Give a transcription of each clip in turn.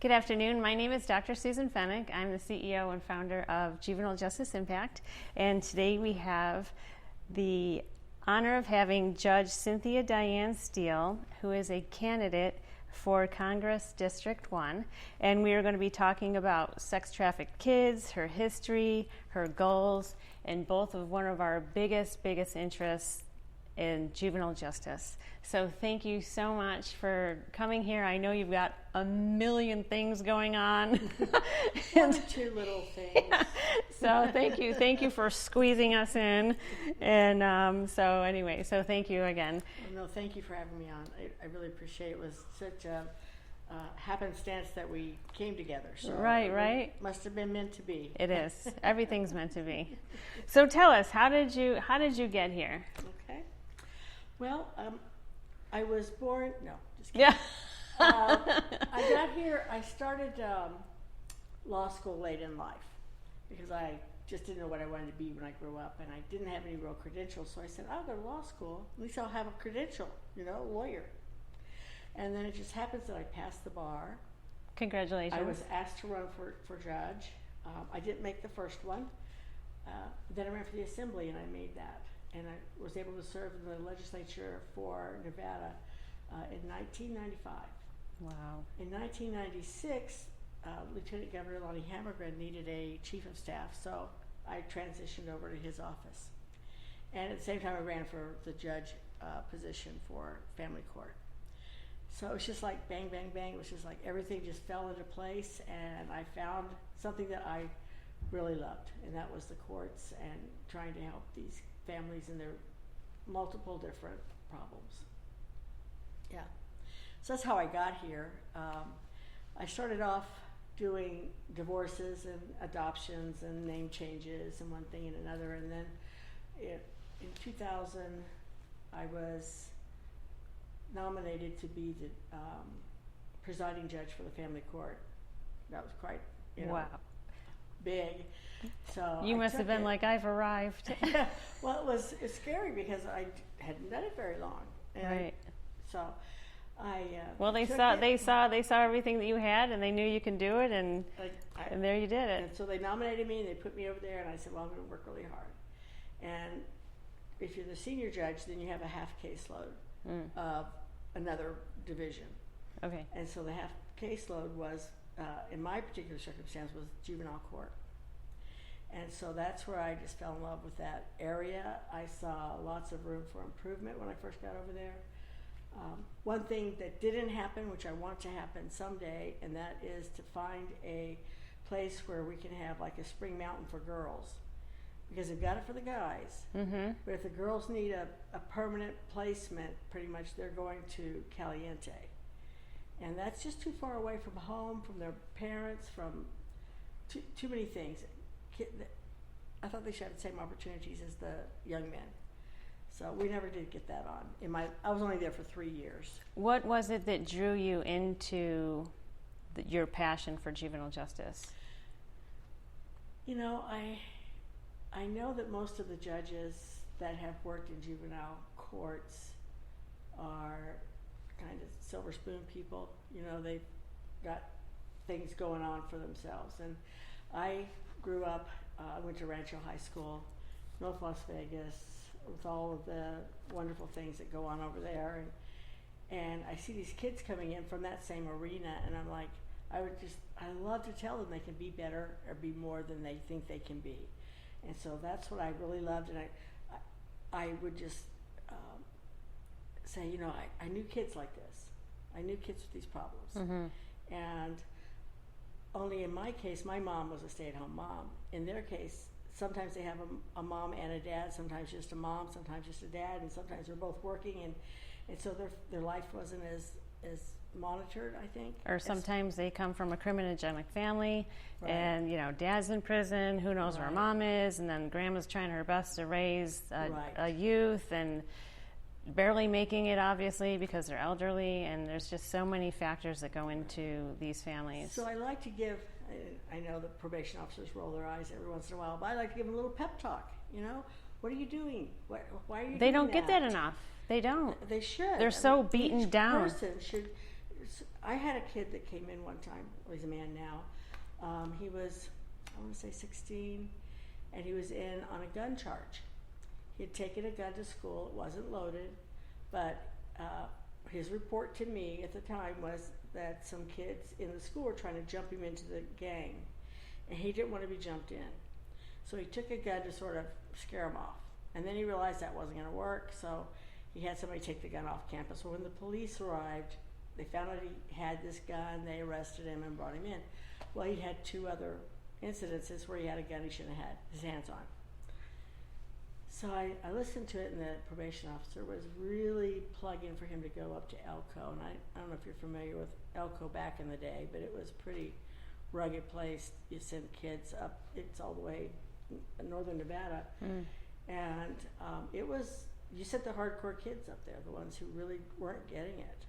Good afternoon. My name is Dr. Susan Feneck. I'm the CEO and founder of Juvenile Justice Impact. And today we have the honor of having Judge Cynthia Diane Steele, who is a candidate for Congress District 1. And we are going to be talking about sex-trafficked kids, her history, her goals, and both of one of our biggest interests in juvenile justice. So thank you so much for coming here. I know you've got a million things going on. One or two little things. Yeah. So thank you for squeezing us in. And so thank you again. Well, no, thank you for having me on. I really appreciate it. It was such a happenstance that we came together. So right. Must have been meant to be. It is. Everything's meant to be. So tell us, how did you get here? Okay. Well, I was born. No, just kidding. Yeah. I got here. I started law school late in life because I just didn't know what I wanted to be when I grew up, and I didn't have any real credentials. So I said, I'll go to law school. At least I'll have a credential, lawyer. And then it just happens that I passed the bar. Congratulations. I was asked to run for judge. I didn't make the first one. Then I ran for the assembly, and I made that. And I was able to serve in the legislature for Nevada in 1995. Wow. In 1996, Lieutenant Governor Lonnie Hammergren needed a chief of staff, so I transitioned over to his office. And at the same time, I ran for the judge position for family court. So it was just like bang, bang, bang. It was just like everything just fell into place, and I found something that I really loved, and that was the courts and trying to help these families in their multiple different problems. Yeah. So that's how I got here. I started off doing divorces and adoptions and name changes and one thing and another, and then in 2000 I was nominated to be the presiding judge for the family court. That was quite, wow, big. So you must have been like, I've arrived. Well, it's scary because I hadn't done it very long. And right. So I well, they saw everything that you had, and they knew you can do it, and there you did it. And so they nominated me, and they put me over there, and I said, well, I'm going to work really hard. And if you're the senior judge, then you have a half caseload of another division. Okay. And so the half caseload was, in my particular circumstance, was juvenile court. And so that's where I just fell in love with that area. I saw lots of room for improvement when I first got over there. One thing that didn't happen, which I want to happen someday, and that is to find a place where we can have like a spring mountain for girls. Because they've got it for the guys. Mm-hmm. But if the girls need a permanent placement, pretty much they're going to Caliente. And that's just too far away from home, from their parents, from too many things. I thought they should have the same opportunities as the young men. So we never did get that on. I was only there for 3 years. What was it that drew you into your passion for juvenile justice? I know that most of the judges that have worked in juvenile courts are kind of silver spoon people. They've got things going on for themselves. And I grew up, I went to Rancho High School, North Las Vegas, with all of the wonderful things that go on over there. And I see these kids coming in from that same arena, and I'm like, I love to tell them they can be better or be more than they think they can be. And so that's what I really loved, and I would just say, I knew kids like this. I knew kids with these problems. Mm-hmm. And only in my case, my mom was a stay-at-home mom. In their case, sometimes they have a mom and a dad, sometimes just a mom, sometimes just a dad, and sometimes they're both working, and so their life wasn't as monitored, I think. Or sometimes they come from a criminogenic family, right. And dad's in prison, who knows where mom is, and then grandma's trying her best to raise a youth and barely making it, obviously, because they're elderly, and there's just so many factors that go into these families. So I like to give, I know the probation officers roll their eyes every once in a while, but I like to give them a little pep talk, What are you doing? Why are you doing that? They don't get that enough. They don't. They should. They're so beaten each down. Person I had a kid that came in one time. Well, he's a man now. He was, I want to say 16, and he was in on a gun charge. He had taken a gun to school. It wasn't loaded, but his report to me at the time was that some kids in the school were trying to jump him into the gang, and he didn't want to be jumped in. So he took a gun to sort of scare him off. And then he realized that wasn't going to work, so he had somebody take the gun off campus. So when the police arrived, they found out he had this gun, they arrested him and brought him in. Well, he had 2 other incidences where he had a gun he shouldn't have had his hands on. So I listened to it, and the probation officer was really plugging for him to go up to Elko. And I don't know if you're familiar with Elko back in the day, but it was a pretty rugged place. You send kids up, it's all the way in northern Nevada. And it was, you sent the hardcore kids up there, the ones who really weren't getting it.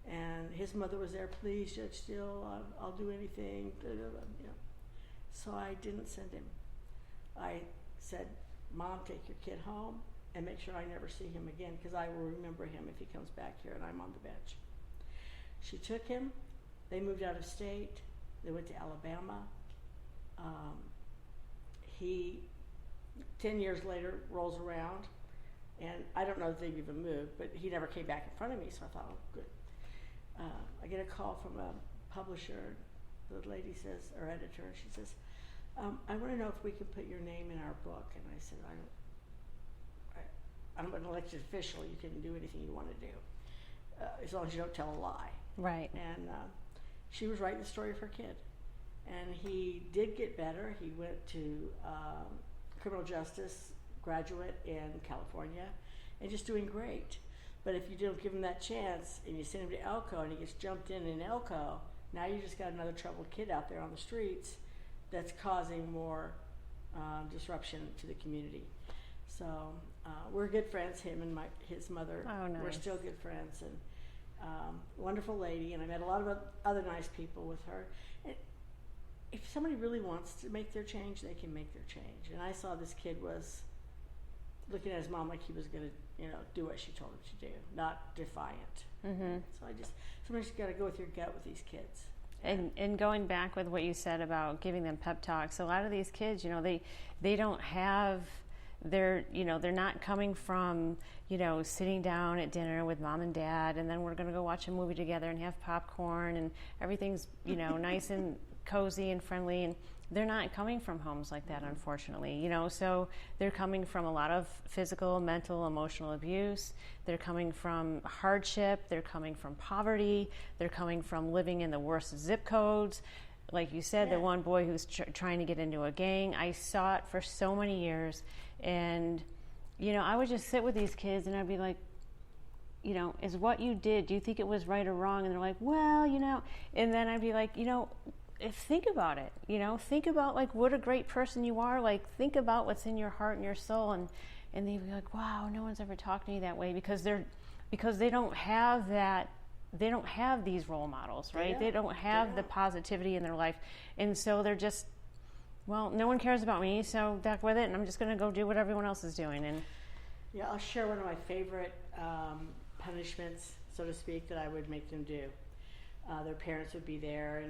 And his mother was there, please, Judge Steele, I'll do anything. You know. So I didn't send him. I said, Mom, take your kid home and make sure I never see him again, because I will remember him if he comes back here and I'm on the bench. She took him. They moved out of state. They went to Alabama. 10 years later rolls around, and I don't know if they've even moved, but he never came back in front of me, so I thought, oh, good. I get a call from a publisher. The lady says, or editor, she says, I want to know if we can put your name in our book. And I said, I'm an elected official. You can do anything you want to do, as long as you don't tell a lie. Right. And she was writing the story of her kid. And he did get better. He went to criminal justice graduate in California and just doing great. But if you don't give him that chance and you send him to Elko and he gets jumped in Elko, now you just got another troubled kid out there on the streets that's causing more disruption to the community. So we're good friends, him and his mother. Oh, nice. We're still good friends, and wonderful lady, and I met a lot of other nice people with her. And if somebody really wants to make their change, they can make their change. And I saw this kid was looking at his mom like he was going to, do what she told him to do, not defiant. Mm-hmm. So sometimes you got to go with your gut with these kids. And going back with what you said about giving them pep talks, a lot of these kids, they don't have they're not coming from, sitting down at dinner with mom and dad, and then we're going to go watch a movie together and have popcorn and everything's, nice and cozy and friendly. And they're not coming from homes like that, unfortunately, so they're coming from a lot of physical, mental, emotional abuse. They're coming from hardship. They're coming from poverty. They're coming from living in the worst zip codes. Like you said, the one boy who's trying to get into a gang, I saw it for so many years. And, I would just sit with these kids and I'd be like, is what you did, do you think it was right or wrong? And they're like, well, and then I'd be like, think about it, think about like what a great person you are, like think about what's in your heart and your soul, and they'd be like, wow, no one's ever talked to me that way, because they don't have that, they don't have these role models, right? They don't have the positivity in their life, and so they're just, well, no one cares about me, so back with it, and I'm just going to go do what everyone else is doing. And I'll share one of my favorite punishments, so to speak, that I would make them do. Their parents would be there,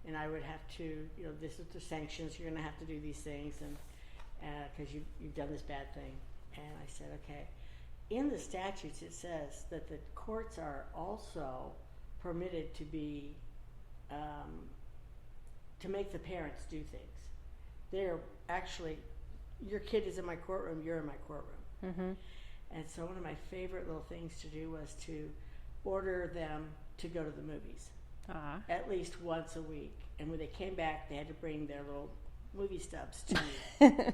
and I would have to, this is the sanctions, you're going to have to do these things, and because you've done this bad thing. And I said, okay. In the statutes, it says that the courts are also permitted to be, to make the parents do things. They're actually, your kid is in my courtroom, you're in my courtroom. Mm-hmm. And so one of my favorite little things to do was to order them to go to the movies. At least once a week. And when they came back, they had to bring their little movie stubs to me.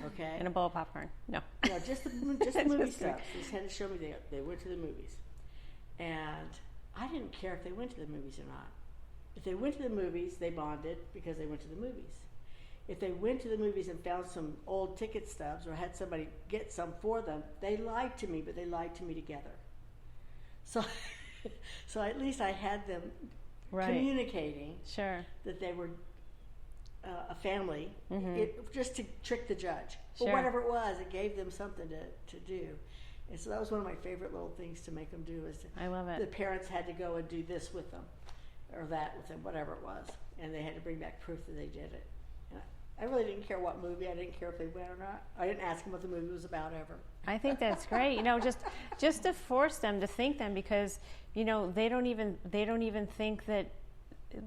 Okay? And a bowl of popcorn. No, just the movie stubs. They just had to show me they went to the movies. And I didn't care if they went to the movies or not. If they went to the movies, they bonded because they went to the movies. If they went to the movies and found some old ticket stubs or had somebody get some for them, they lied to me, but they lied to me together. So at least I had them communicating that they were a family, just to trick the judge. Sure. Or whatever it was, it gave them something to do. And so that was one of my favorite little things to make them do. Is I love it. The parents had to go and do this with them, or that with them, whatever it was, and they had to bring back proof that they did it. And I really didn't care what movie. I didn't care if they went or not. I didn't ask them what the movie was about ever. I think that's great. Just to force them to think them, because they don't even think that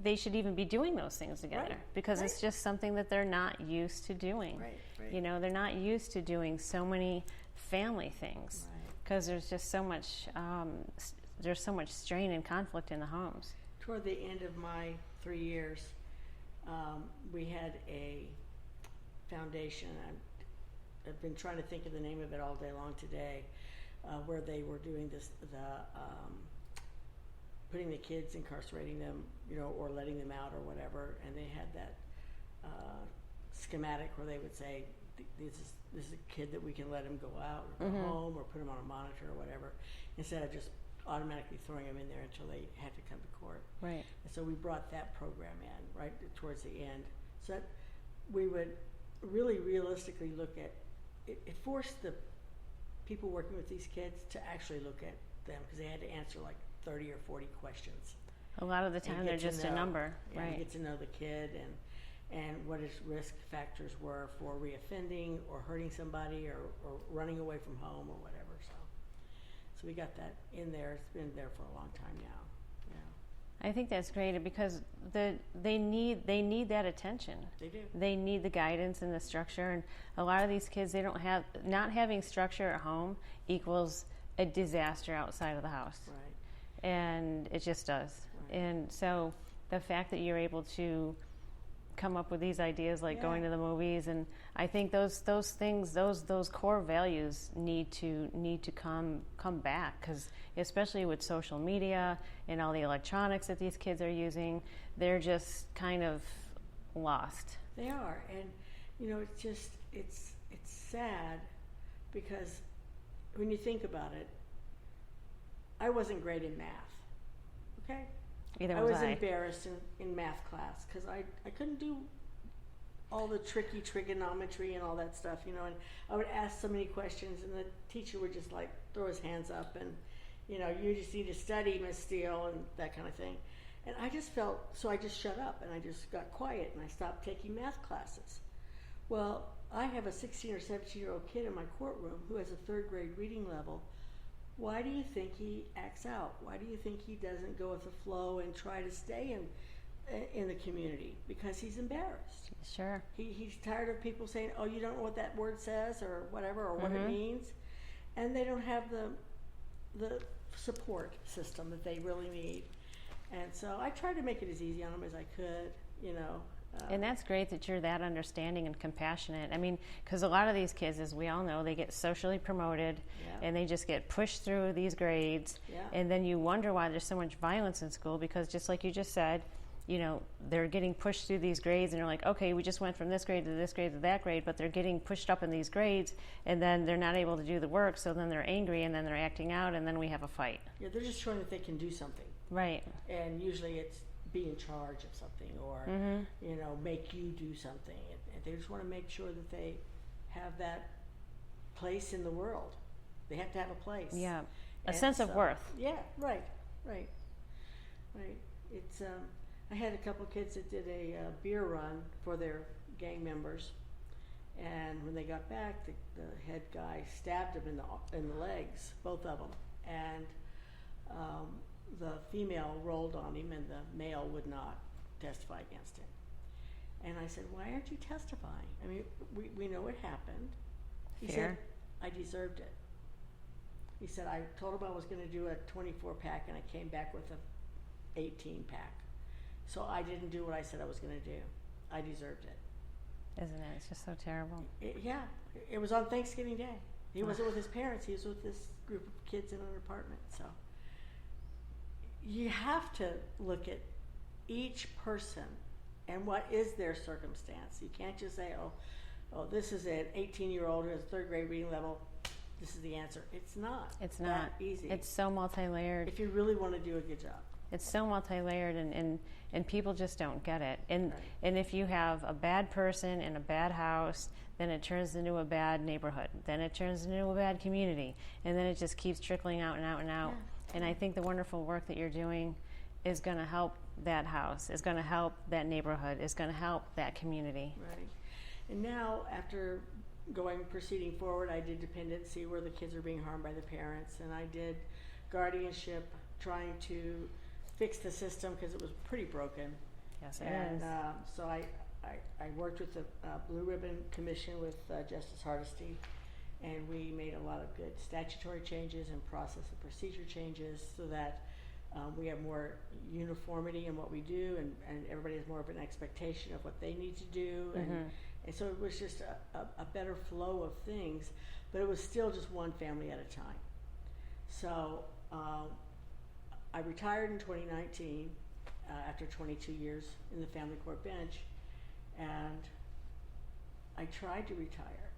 they should even be doing those things together, because it's just something that they're not used to doing. Right. They're not used to doing so many family things, because there's just so much strain and conflict in the homes. Toward the end of my 3 years, we had a foundation. I've been trying to think of the name of it all day long today, where they were doing putting the kids, incarcerating them, or letting them out or whatever, and they had that schematic where they would say, this is a kid that we can let him go out or go home or put him on a monitor or whatever, instead of just automatically throwing them in there until they had to come to court. Right. And so we brought that program in right towards the end, so that we would really realistically look at it. It forced the people working with these kids to actually look at them, because they had to answer like 30 or 40 questions. A lot of the time they're just a number. Right. Get to know the kid and what his risk factors were for reoffending or hurting somebody or running away from home or whatever. So we got that in there. It's been there for a long time now. Yeah. I think that's great, because they need that attention. They do. They need the guidance and the structure, and a lot of these kids, not having structure at home equals a disaster outside of the house. Right. And it just does. Right. And so the fact that you're able to come up with these ideas, like going to the movies, and I think those things, those core values need to come back, because especially with social media and all the electronics that these kids are using, they're just kind of lost. They are, and it's sad, because when you think about it, I wasn't great in math. Okay. Either I was was embarrassed in math class, because I couldn't do all the tricky trigonometry and all that stuff, and I would ask so many questions, and the teacher would just like throw his hands up and, you just need to study, Miss Steele, and that kind of thing. And I just so I just shut up and I just got quiet and I stopped taking math classes. Well, I have a 16 or 17-year-old kid in my courtroom who has a 3rd grade reading level. Why do you think he acts out? Why do you think he doesn't go with the flow and try to stay in the community? Because he's embarrassed. Sure. He's tired of people saying, "Oh, you don't know what that word says," or whatever, or what it means, and they don't have the support system that they really need. And so I tried to make it as easy on them as I could, And that's great that you're that understanding and compassionate. I mean, because a lot of these kids, as we all know, they get socially promoted and they just get pushed through these grades. Yeah. And then you wonder why there's so much violence in school, because just like you just said, they're getting pushed through these grades, and you're like, okay, we just went from this grade to this grade to that grade, but they're getting pushed up in these grades, and then they're not able to do the work, so then they're angry, and then they're acting out, and then we have a fight. Yeah, they're just showing that they can do something. Right. And usually it's be in charge of something, or make you do something. And they just want to make sure that they have that place in the world. They have to have a place. Yeah, a sense of worth. Yeah, right. It's I had a couple kids that did a beer run for their gang members, and when they got back, the head guy stabbed them in the legs, both of them, and the female rolled on him, and the male would not testify against him. And I said, "Why aren't you testifying? I mean, we know what happened." He said, "I deserved it." He said, "I told him I was going to do a 24-pack, and I came back with a 18-pack. So I didn't do what I said I was going to do. I deserved it." Isn't it? It's just so terrible. It was on Thanksgiving Day. He wasn't with his parents. He was with this group of kids in an apartment. So you have to look at each person and what is their circumstance. You can't just say, oh, this is an 18-year-old who has a 3rd grade reading level. This is the answer. It's not. It's not that easy. It's so multi-layered. If you really want to do a good job. It's so multi-layered, and people just don't get it. And Right. and if you have a bad person in a bad house, then it turns into a bad neighborhood. Then it turns into a bad community, and then it just keeps trickling out and out and out. Yeah. And I think the wonderful work that you're doing is going to help that house, is going to help that neighborhood, is going to help that community. Right. And now, after proceeding forward, I did dependency where the kids are being harmed by the parents, and I did guardianship, trying to fix the system because it was pretty broken. Yes, it And is. so I worked with the Blue Ribbon Commission with Justice Hardesty, and we made a lot of good statutory changes and process and procedure changes so that we have more uniformity in what we do, and everybody has more of an expectation of what they need to do. And so it was just a better flow of things, but it was still just one family at a time. So I retired in 2019 after 22 years in the family court bench, and I tried to retire,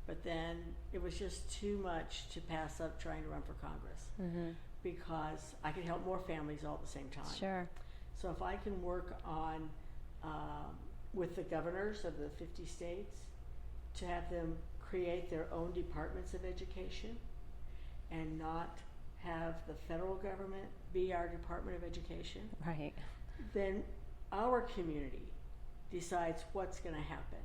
but then it was just too much to pass up trying to run for Congress because I could help more families all at the same time. Sure. So if I can work on with the governors of the 50 states to have them create their own departments of education and not have the federal government be our Department of Education, Right. then our community decides what's going to happen.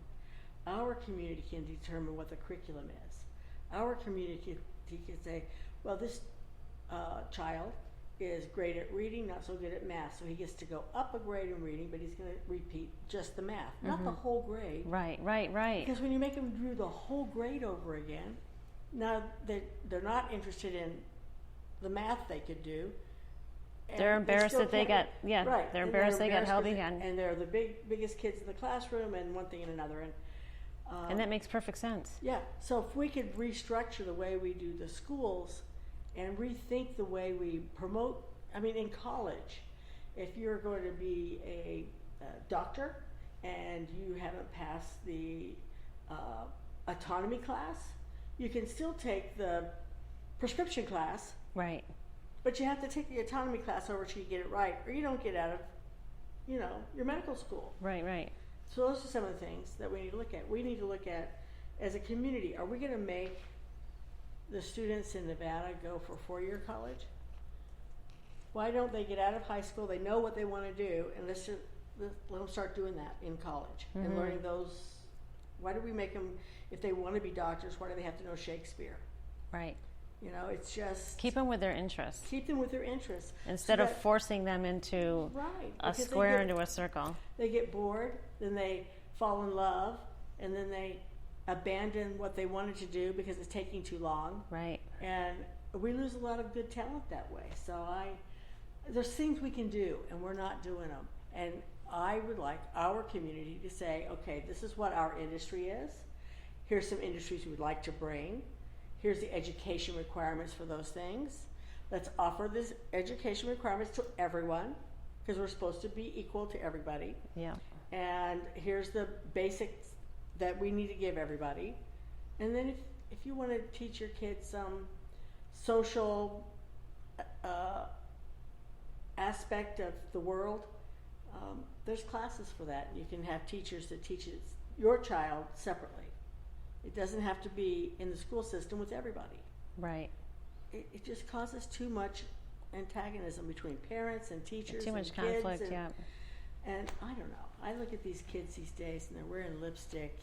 Our community can determine what the curriculum is. Our community can say, well, this child is great at reading, not so good at math, so he gets to go up a grade in reading, but he's going to repeat just the math, not the whole grade. Right. Because when you make them do the whole grade over again, now they're not interested in the math they could do. And They're embarrassed that they got, right. they're And embarrassed they got held 'cause- again. And they're the biggest kids in the classroom, and one thing and another. And that makes perfect sense. Yeah, so if we could restructure the way we do the schools and rethink the way we promote, I mean, in college, if you're going to be a doctor and you haven't passed the autonomy class, you can still take the prescription class, Right. but you have to take the autonomy class over till you get it right, or you don't get out of, your medical school. Right. So those are some of the things that we need to look at. We need to look at, as a community, are we going to make the students in Nevada go for four-year college? Why don't they get out of high school, they know what they want to do, and let them start doing that in college and learning those. Why do we make them, if they want to be doctors, why do they have to know Shakespeare? Right. It's just Keep them with their interests keep them with their interests. instead of forcing them into Right, a because square into a circle. they get bored, then they fall in love, and then they abandon what they wanted to do because it's taking too long. Right. And we lose a lot of good talent that way. So there's things we can do, and we're not doing them. And I would like our community to say, okay, this is what our industry is. Here's some industries we'd like to bring. Here's the education requirements for those things. Let's offer these education requirements to everyone, because we're supposed to be equal to everybody. Yeah. And here's the basics that we need to give everybody. And then if you want to teach your kids some social aspect of the world, there's classes for that. You can have teachers that teach your child separately. It doesn't have to be in the school system with everybody. Right. It just causes too much antagonism between parents and teachers. Too much and kids conflict, yeah. And I don't know. I look at these kids these days, and they're wearing lipstick,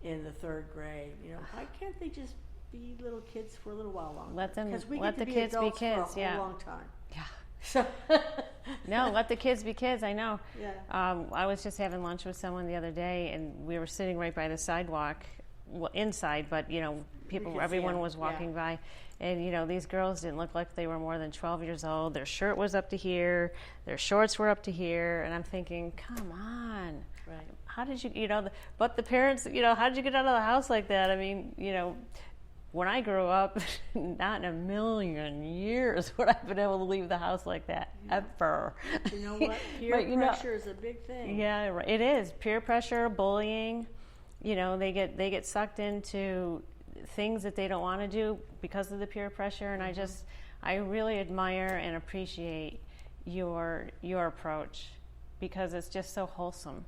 in the third grade. Why can't they just be little kids for a little while longer? Let them- 'Cause we let get to the be kids be adults kids, for a yeah. whole long time. Yeah. So No, let the kids be kids. I know. Yeah. I was just having lunch with someone the other day, and we were sitting right by the sidewalk, well, inside, but could everyone see 'em, was walking yeah. by, and these girls didn't look like they were more than 12 years old. Their shirt was up to here, their shorts were up to here, and I'm thinking, come on. Right. How did you, but the parents, how did you get out of the house like that? I mean, when I grew up, not in a million years would I have been able to leave the house like that, ever. You know what? Peer pressure is a big thing. Yeah, right. It is. Peer pressure, bullying, they get sucked into things that they don't want to do because of the peer pressure, and I really admire and appreciate your approach, because it's just so wholesome.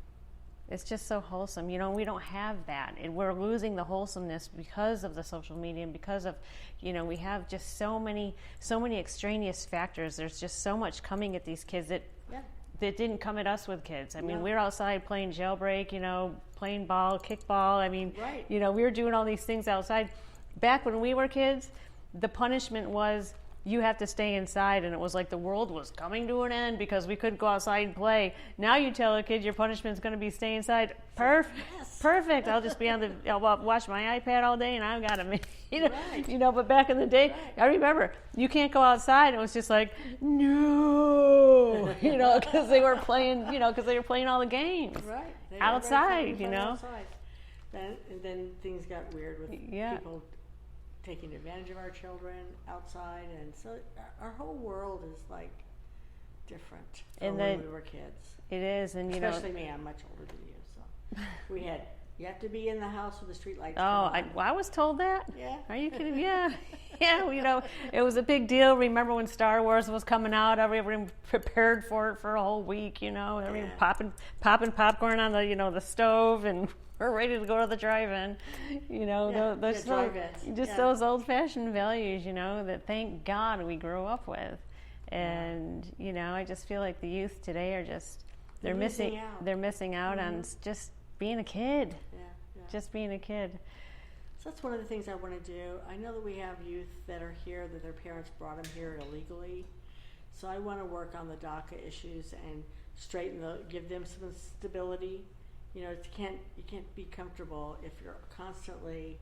It's just so wholesome. You know, we don't have that. And we're losing the wholesomeness because of the social media and because of, you know, we have just so many extraneous factors. There's just so much coming at these kids that didn't come at us with kids. I mean, we're outside playing jailbreak, you know, playing ball, kickball. I mean, you know, we were doing all these things outside. Back when we were kids, the punishment was you have to stay inside, and it was like the world was coming to an end because we couldn't go outside and play. Now you tell a kid your punishment's going to be stay inside. Perfect. I'll just be I'll watch my iPad all day, and I've got to, you know. But back in the day, I remember you can't go outside. It was just like no, you know, because they were playing, you know, because they were playing all the games outside, you know. Outside. Then things got weird with people taking advantage of our children outside, and so our whole world is like different from when we were kids. It is, and you especially me, I'm much older than you, so you have to be in the house with the street lights. I was told that. Yeah. Are you kidding? Yeah. You know, it was a big deal. Remember when Star Wars was coming out? Everyone prepared for it for a whole week. You know, everyone popping popcorn on the, you know, the stove, and we're ready to go to the drive-in. You know, those old-fashioned values. You know, that thank God we grew up with, and you know, I just feel like the youth today are just they're missing out on just being a kid. Just being a kid. So that's one of the things I want to do. I know that we have youth that are here that their parents brought them here illegally. So I want to work on the DACA issues and give them some stability. You know, you can't be comfortable if you're constantly,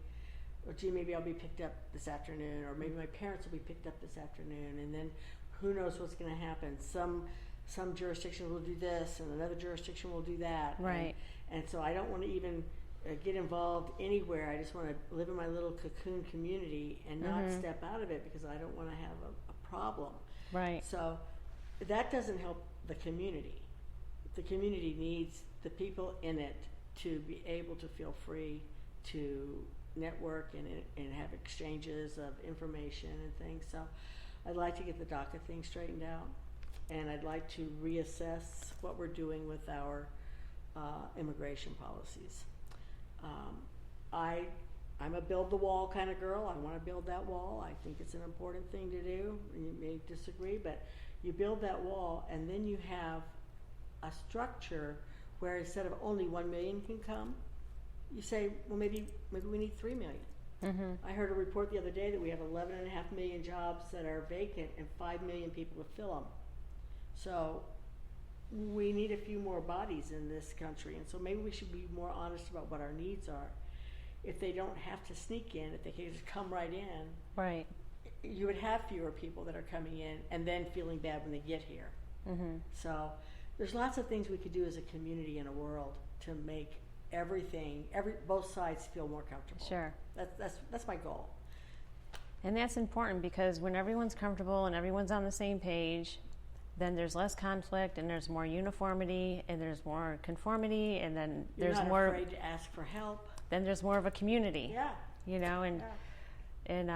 maybe I'll be picked up this afternoon, or maybe my parents will be picked up this afternoon, and then who knows what's going to happen. Some jurisdiction will do this, and another jurisdiction will do that. Right. And so I don't want to even get involved anywhere. I just want to live in my little cocoon community and not step out of it, because I don't want to have a problem. Right. So that doesn't help the community. The community needs the people in it to be able to feel free to network and have exchanges of information and things. So I'd like to get the DACA thing straightened out, and I'd like to reassess what we're doing with our immigration policies. I'm a build the wall kind of girl. I want to build that wall. I think it's an important thing to do. You may disagree, but you build that wall, and then you have a structure where instead of only 1 million can come, you say, well, maybe we need 3 million. I heard a report the other day that we have 11.5 million jobs that are vacant and 5 million people to fill them. So we need a few more bodies in this country, and so maybe we should be more honest about what our needs are. If they don't have to sneak in, if they can just come right in, right, you would have fewer people that are coming in and then feeling bad when they get here. So there's lots of things we could do as a community and a world to make both sides feel more comfortable. Sure. That's my goal. And that's important, because when everyone's comfortable and everyone's on the same page, then there's less conflict, and there's more uniformity, and there's more conformity, and then there's more. You're not afraid to ask for help. Then there's more of a community. Yeah. You know, and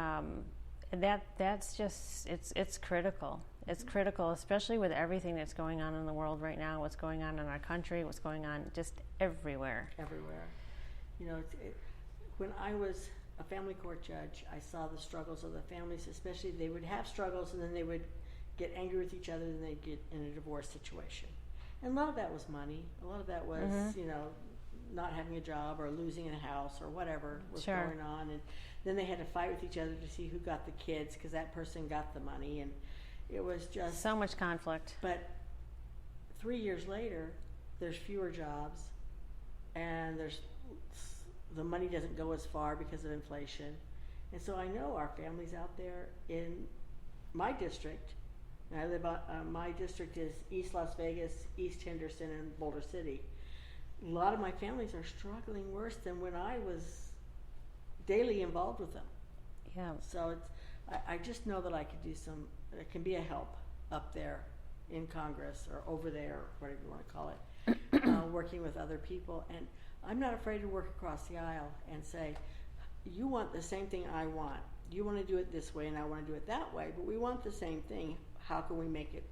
that's just it's critical. It's critical, especially with everything that's going on in the world right now. What's going on in our country? What's going on just everywhere? Everywhere. You know, when I was a family court judge, I saw the struggles of the families. Especially, they would have struggles, and then they would get angry with each other, and they'd get in a divorce situation. And a lot of that was money. A lot of that was, you know, not having a job or losing a house or whatever was going on. And then they had to fight with each other to see who got the kids, because that person got the money. And it was just so much conflict. But 3 years later, there's fewer jobs, and the money doesn't go as far because of inflation. And so I know our families out there in my district, and I live my district is East Las Vegas, East Henderson, and Boulder City. A lot of my families are struggling worse than when I was daily involved with them. Yeah. So I just know that I could do it can be a help up there in Congress or over there, whatever you want to call it, working with other people. And I'm not afraid to work across the aisle and say, you want the same thing I want. You want to do it this way, and I want to do it that way, but we want the same thing. How can we make it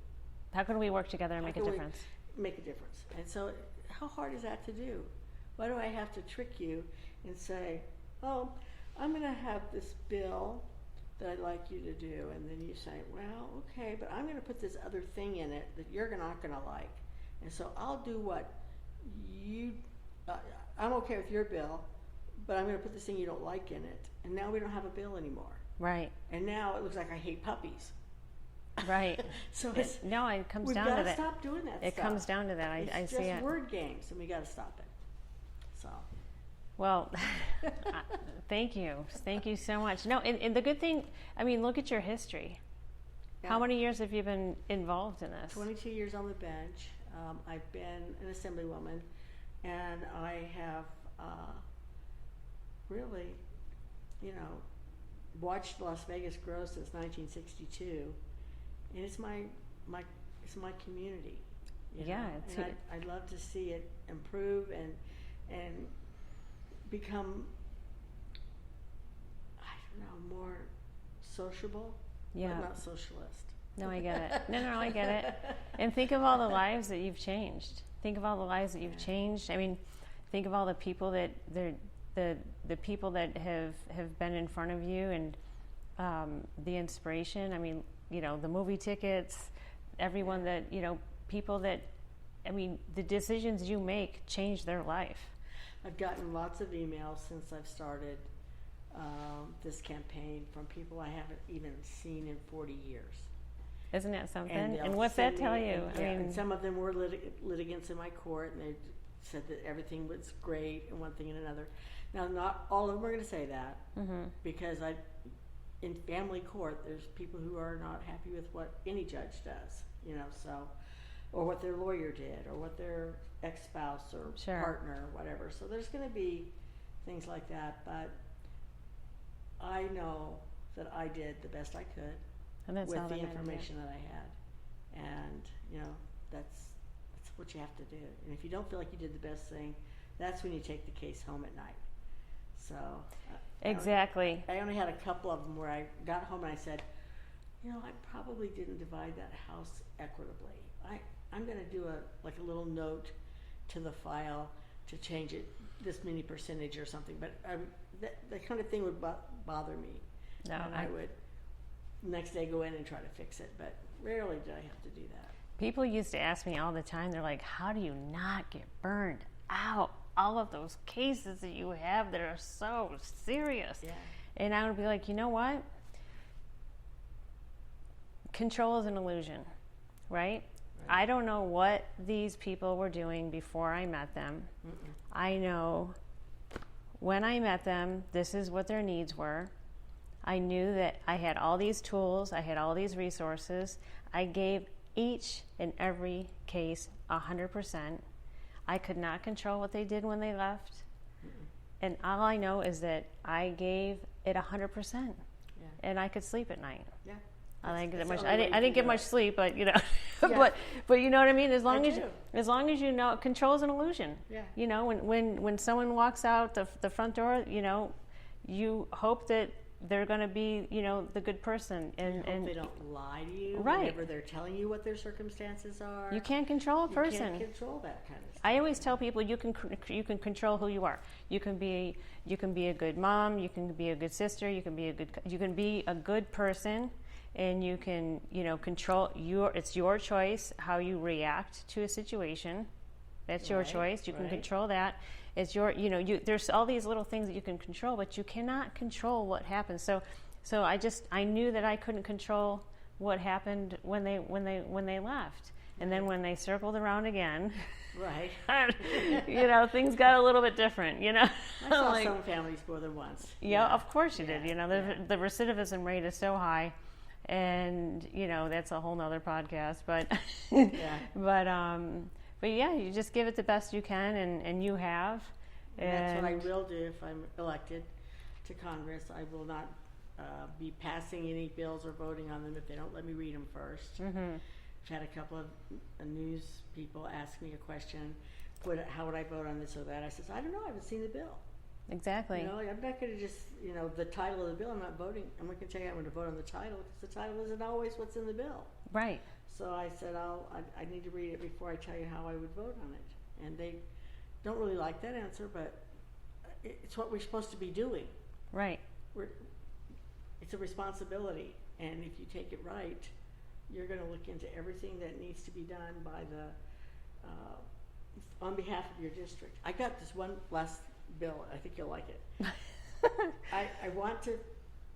How can we work together and make a difference? Make a difference. And so how hard is that to do? Why do I have to trick you and say, oh, I'm going to have this bill that I'd like you to do, and then you say, well, okay, but I'm going to put this other thing in it that you're not going to like. And so I'll do what you, I'm okay with your bill, but I'm going to put this thing you don't like in it. And now we don't have a bill anymore. Right. And now it looks like I hate puppies. Right. So it's, no, it comes down to that. We've got to stop doing that It stuff. comes down to that. I see it. It's just word games, and we got to stop it. So. Well, thank you. Thank you so much. No, and the good thing, I mean, look at your history. Yeah. How many years have you been involved in this? 22 years on the bench. I've been an assemblywoman, and I have really, watched Las Vegas grow since 1962, and it's my community. Yeah, and I'd love to see it improve and become, I don't know, more sociable, yeah, but not socialist. No, I get it. No, I get it. And think of all the lives that you've changed. Think of all the lives that you've changed. I mean, think of all the people that the people that have been in front of you, and the inspiration. I mean, the movie tickets, everyone that, people that, I mean, the decisions you make change their life. I've gotten lots of emails since I've started this campaign from people I haven't even seen in 40 years. Isn't that something? And what's that tell you? I mean, and some of them were litigants in my court, and they said that everything was great and one thing and another. Now, not all of them are going to say that, because in family court, there's people who are not happy with what any judge does, so, or what their lawyer did, or what their ex-spouse or partner or whatever. So there's going to be things like that, but I know that I did the best I could with the information that I had, and that's what you have to do. And if you don't feel like you did the best thing, that's when you take the case home at night. So exactly. I only had a couple of them where I got home and I said, I probably didn't divide that house equitably. I'm going to do a little note to the file to change it this many percentage or something. But that kind of thing would bother me. No, and I would next day go in and try to fix it. But rarely did I have to do that. People used to ask me all the time, they're like, how do you not get burned out? All of those cases that you have that are so serious. Yeah. And I would be like, you know what? Control is an illusion, right? I don't know what these people were doing before I met them. Mm-mm. I know when I met them, this is what their needs were. I knew that I had all these tools, I had all these resources. I gave each and every case 100%. I could not control what they did when they left. Mm-mm. And all I know is that I gave it 100%. And I could sleep at night. Yeah. I didn't get much sleep, but Yeah. but you know what I mean. As long as you know, control is an illusion. Yeah. When someone walks out the front door, you hope that they're going to be the good person, and they don't lie to you. Right. Whenever they're telling you what their circumstances are. You can't control a person. You can't control that kind of stuff. I always tell people you can control who you are. You can be a good mom. You can be a good sister. You can be a good person. And you can, control it's your choice how you react to a situation. That's your choice. You can control that. It's your, there's all these little things that you can control, but you cannot control what happens. So I knew that I couldn't control what happened when they left. And then when they circled around again, things got a little bit different, I saw some families more than once. Yeah, of course you did. The recidivism rate is so high. And that's a whole nother podcast, but but yeah, you just give it the best you can, and you have. And that's what I will do if I'm elected to Congress. I will not be passing any bills or voting on them if they don't let me read them first. Mm-hmm. I've had a couple of news people ask me a question, how would I vote on this or that? I says, I don't know, I haven't seen the bill. Exactly. I'm not going to just, the title of the bill, I'm not voting. I'm not going to tell you I'm going to vote on the title, because the title isn't always what's in the bill. Right. So I said, I need to read it before I tell you how I would vote on it. And they don't really like that answer, but it's what we're supposed to be doing. Right. It's a responsibility, and if you take it right, you're going to look into everything that needs to be done by on behalf of your district. I got this one last bill. I think you'll like it. I want to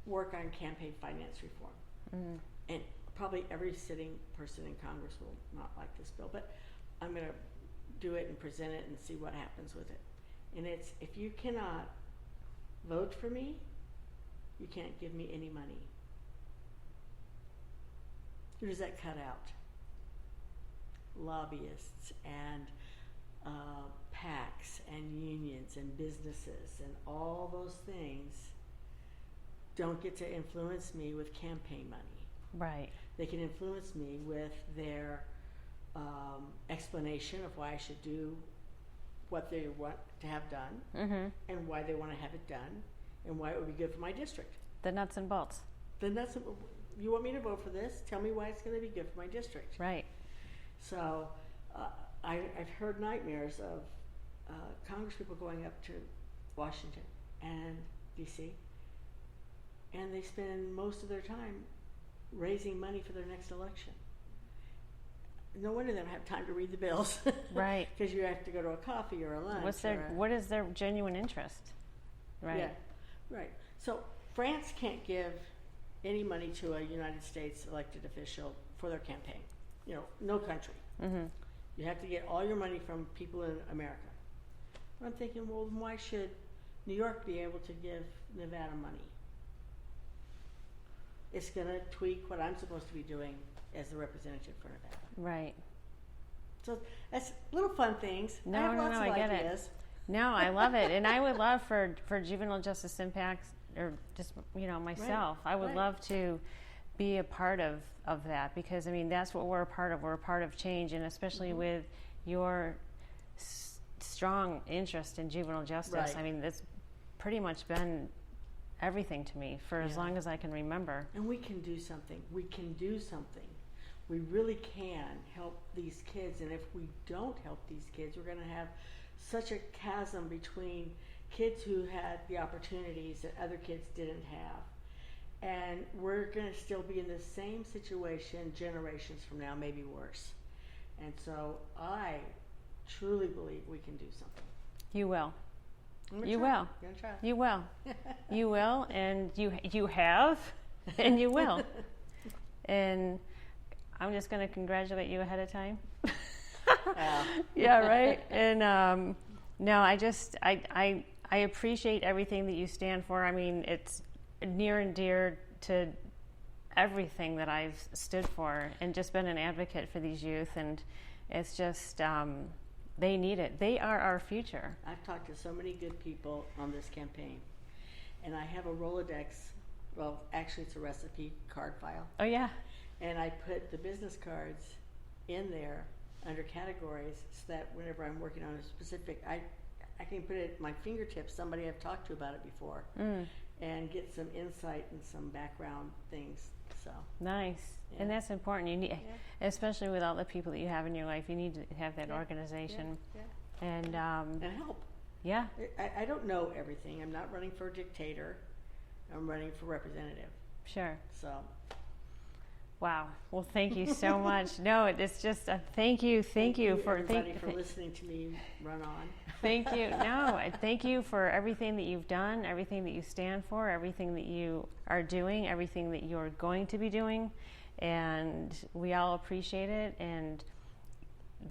work on campaign finance reform, and probably every sitting person in Congress will not like this bill, but I'm going to do it and present it and see what happens with it. And it's, if you cannot vote for me, you can't give me any money. Who does that cut out? Lobbyists and PACs and unions and businesses and all those things don't get to influence me with campaign money. Right. They can influence me with their explanation of why I should do what they want to have done, and why they want to have it done, and why it would be good for my district. The nuts and bolts. You want me to vote for this? Tell me why it's going to be good for my district. Right. So I've heard nightmares of Congresspeople going up to Washington and D.C., and they spend most of their time raising money for their next election. No wonder they don't have time to read the bills. Right. Because you have to go to a coffee or a lunch. What is their genuine interest? Right. Yeah. Right. So France can't give any money to a United States elected official for their campaign. You know, no country. You have to get all your money from people in America. I'm thinking, well, why should New York be able to give Nevada money? It's going to tweak what I'm supposed to be doing as the representative for Nevada. Right. So that's little fun things. No, I have lots of I get ideas. it. No, I love it. And I would love for Juvenile Justice Impact, or just, myself, I would love to be a part of that, because, I mean, that's what we're a part of. We're a part of change, and especially with your strong interest in juvenile justice. Right. I mean, that's pretty much been everything to me for as long as I can remember. And we can do something. We can do something. We really can help these kids, and if we don't help these kids, we're going to have such a chasm between kids who had the opportunities that other kids didn't have. And we're going to still be in the same situation generations from now, maybe worse. And so I truly believe we can do something. You will. You will. Will. You're gonna try. You will. You will, and you have, and you will. And I'm just going to congratulate you ahead of time. Yeah, right. And no, I appreciate everything that you stand for. I mean, it's near and dear to everything that I've stood for, and just been an advocate for these youth. And it's just they need it. They are our future. I've talked to so many good people on this campaign, and I have a Rolodex. Well, actually, it's a recipe card file. Oh yeah. And I put the business cards in there under categories, so that whenever I'm working on a specific, I can put it at my fingertips, somebody I've talked to about it before, and get some insight and some background things. So nice. Yeah. And that's important. You need, especially with all the people that you have in your life, you need to have that organization and help. Yeah. I don't know everything. I'm not running for a dictator. I'm running for representative. Sure. So. Wow. Well, thank you so much. No, it's just a thank you for listening to me run on. Thank you. No, thank you for everything that you've done, everything that you stand for, everything that you are doing, everything that you're going to be doing, and we all appreciate it. And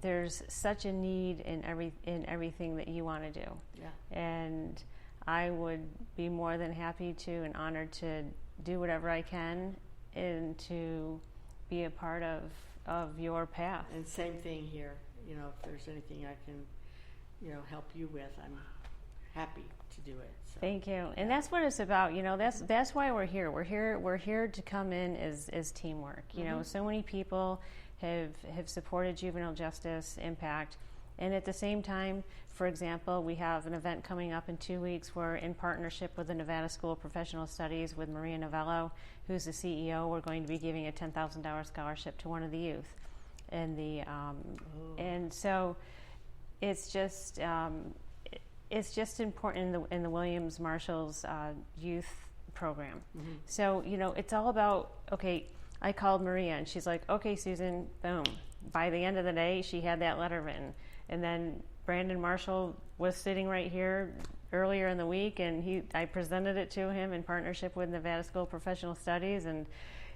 there's such a need in everything that you want to do. Yeah. And I would be more than happy to and honored to do whatever I can and to be a part of your path. And same thing here. If there's anything I can, help you with, I'm happy to do it. So. Thank you. And that's what it's about. That's why we're here. We're here to come in as teamwork. So many people have supported Juvenile Justice Impact, And at the same time, for example, we have an event coming up in 2 weeks. We're in partnership with the Nevada School of Professional Studies with Maria Novello, who's the CEO. We're going to be giving a $10,000 scholarship to one of the youth. And so it's just important in the Williams Marshall's youth program. Mm-hmm. So, it's all about, okay, I called Maria and she's like, okay, Susan, boom. By the end of the day, she had that letter written. And then Brandon Marshall was sitting right here earlier in the week, and I presented it to him in partnership with Nevada School of Professional Studies, and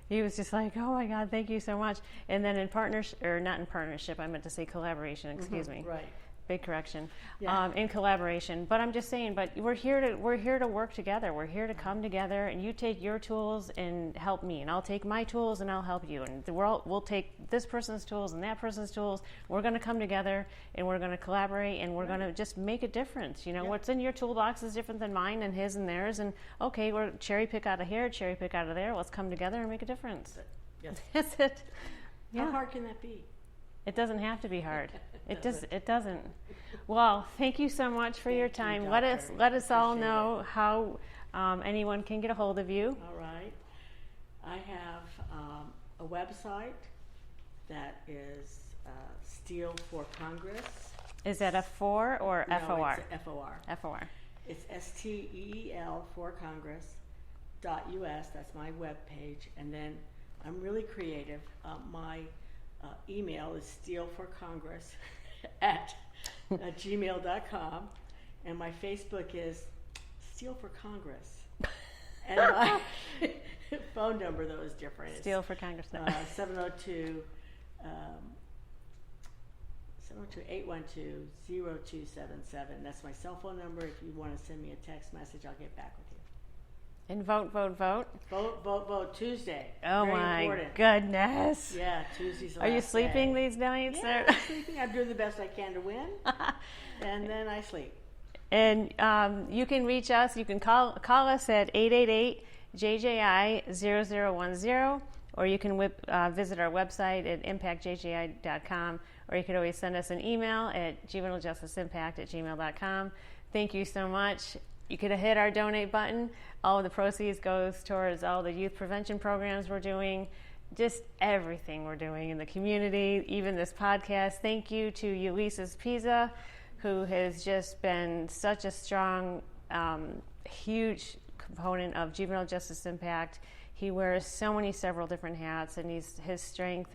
he was just like, oh my God, thank you so much. And then in partnership, or not in partnership, I meant to say collaboration, excuse me. Right. Big correction. Yeah. In collaboration. But I'm just saying, but we're here to work together. We're here to come together, and you take your tools and help me, and I'll take my tools and I'll help you. And we'll take this person's tools and that person's tools. We're going to come together and we're going to collaborate, and we're going to just make a difference. What's in your toolbox is different than mine and his and theirs. And okay, we're cherry pick out of here, cherry pick out of there. Let's come together and make a difference. Yes. That's it. Yeah. How hard can that be? It doesn't have to be hard. It doesn't. Well, thank you so much for your time. You, let us all Appreciate know how anyone can get a hold of you. All right. I have a website that is Steel for Congress. Is that a 4 or No, FOR? It's FOR. FOR. It's STEEL for Congress.us. That's my web page. And then I'm really creative. My email is steelforcongress at gmail.com, and my Facebook is Steel for Congress. And my phone number, though, is different. Steel for Congress. 702 812-0277. That's my cell phone number. If you want to send me a text message, I'll get back with you. And vote. Vote Tuesday. Oh, Very my important. Goodness. Yeah, Tuesday's the Are you last sleeping day. these nights? Yeah, I'm sleeping. I'm doing the best I can to win, and then I sleep. And you can reach us. You can call us at 888-JJI-0010, or you can visit our website at impactjji.com, or you could always send us an email at juvenilejusticeimpact@gmail.com. Thank you so much. You could hit our donate button. All of the proceeds goes towards all the youth prevention programs we're doing, just everything we're doing in the community, even this podcast. Thank you to Ulysses Pisa, who has just been such a strong, huge component of Juvenile Justice Impact. He wears several different hats, and his strength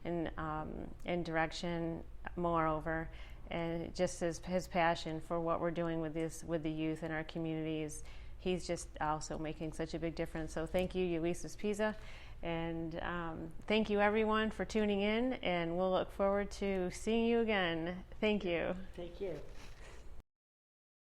and direction, moreover, and just his passion for what we're doing with the youth in our communities. He's just also making such a big difference. So thank you, Ulysses Pisa. And thank you, everyone, for tuning in, and we'll look forward to seeing you again. Thank you. Thank you.